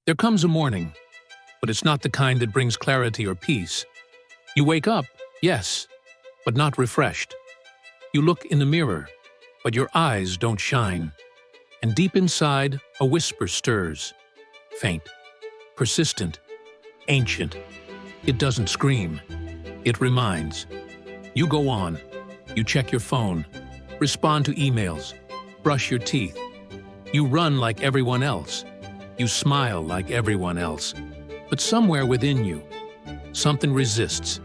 There comes a morning, but it's not the kind that brings clarity or peace. You wake up, yes, but not refreshed. You look in the mirror, but your eyes don't shine. And deep inside, a whisper stirs. Faint, persistent, ancient. It doesn't scream. It reminds. You go on. You check your phone, respond to emails, brush your teeth. You run like everyone else. You smile like everyone else. But somewhere within you, something resists.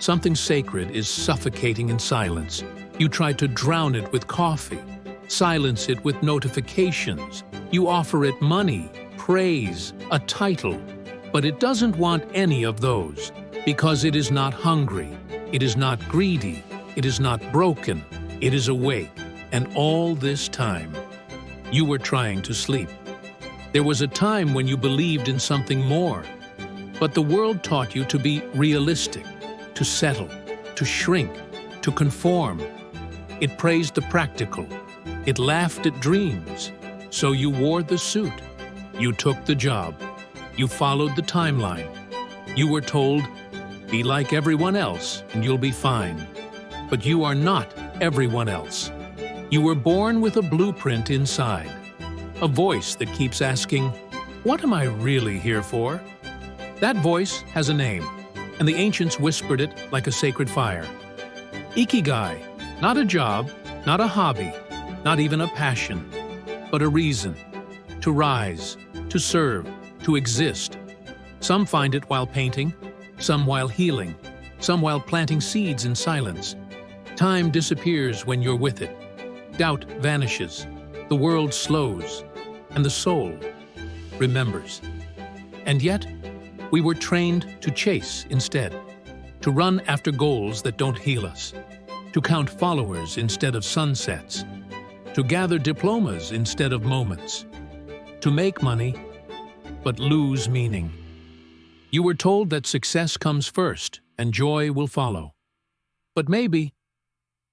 Something sacred is suffocating in silence. You try to drown it with coffee, silence it with notifications. You offer it money, praise, a title. But it doesn't want any of those, because it is not hungry, it is not greedy, it is not broken, it is awake. And all this time, you were trying to sleep. There was a time when you believed in something more, but the world taught you to be realistic, to settle, to shrink, to conform. It praised the practical. It laughed at dreams. So you wore the suit. You took the job. You followed the timeline. You were told, be like everyone else and you'll be fine. But you are not everyone else. You were born with a blueprint inside. A voice that keeps asking, what am I really here for? That voice has a name, and the ancients whispered it like a sacred fire. Ikigai, not a job, not a hobby, not even a passion, but a reason. To rise, to serve, to exist. Some find it while painting, some while healing, some while planting seeds in silence. Time disappears when you're with it. Doubt vanishes, the world slows, and the soul remembers. And yet, we were trained to chase instead, to run after goals that don't heal us, to count followers instead of sunsets, to gather diplomas instead of moments, to make money, but lose meaning. You were told that success comes first and joy will follow. But maybe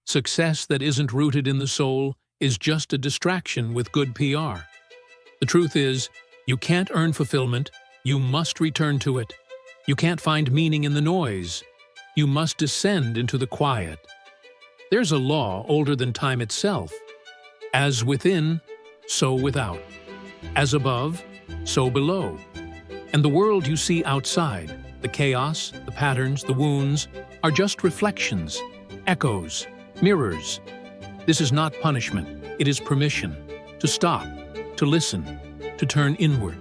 success that isn't rooted in the soul is just a distraction with good PR. The truth is, you can't earn fulfillment, you must return to it. You can't find meaning in the noise. You must descend into the quiet. There's a law older than time itself. As within, so without. As above, so below. And the world you see outside, the chaos, the patterns, the wounds, are just reflections, echoes, mirrors. This is not punishment, it is permission to stop, to listen, to turn inward.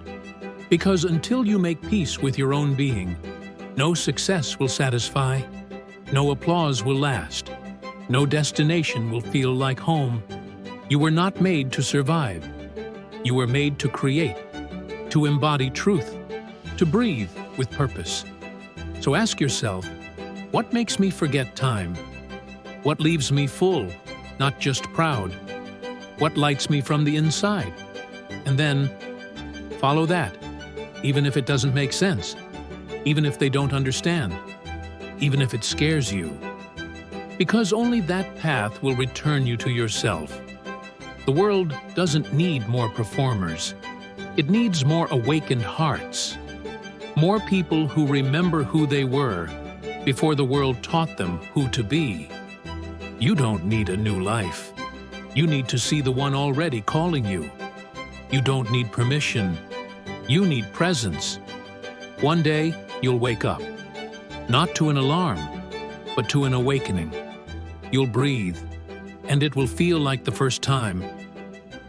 Because until you make peace with your own being, no success will satisfy, no applause will last, no destination will feel like home. You were not made to survive. You were made to create, to embody truth, to breathe with purpose. So ask yourself, what makes me forget time? What leaves me full, not just proud? What lights me from the inside? And then, follow that, even if it doesn't make sense, even if they don't understand, even if it scares you. Because only that path will return you to yourself. The world doesn't need more performers. It needs more awakened hearts. More people who remember who they were before the world taught them who to be. You don't need a new life. You need to see the one already calling you. You don't need permission. You need presence. One day, you'll wake up. Not to an alarm, but to an awakening. You'll breathe, and it will feel like the first time.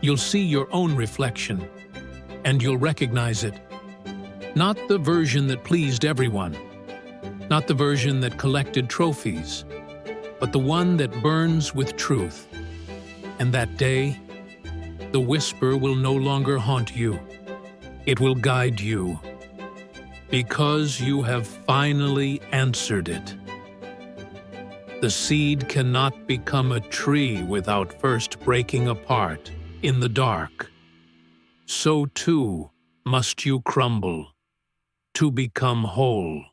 You'll see your own reflection, and you'll recognize it. Not the version that pleased everyone, not the version that collected trophies, but the one that burns with truth. And that day, the whisper will no longer haunt you. It will guide you, because you have finally answered it. The seed cannot become a tree without first breaking apart in the dark. So too must you crumble to become whole.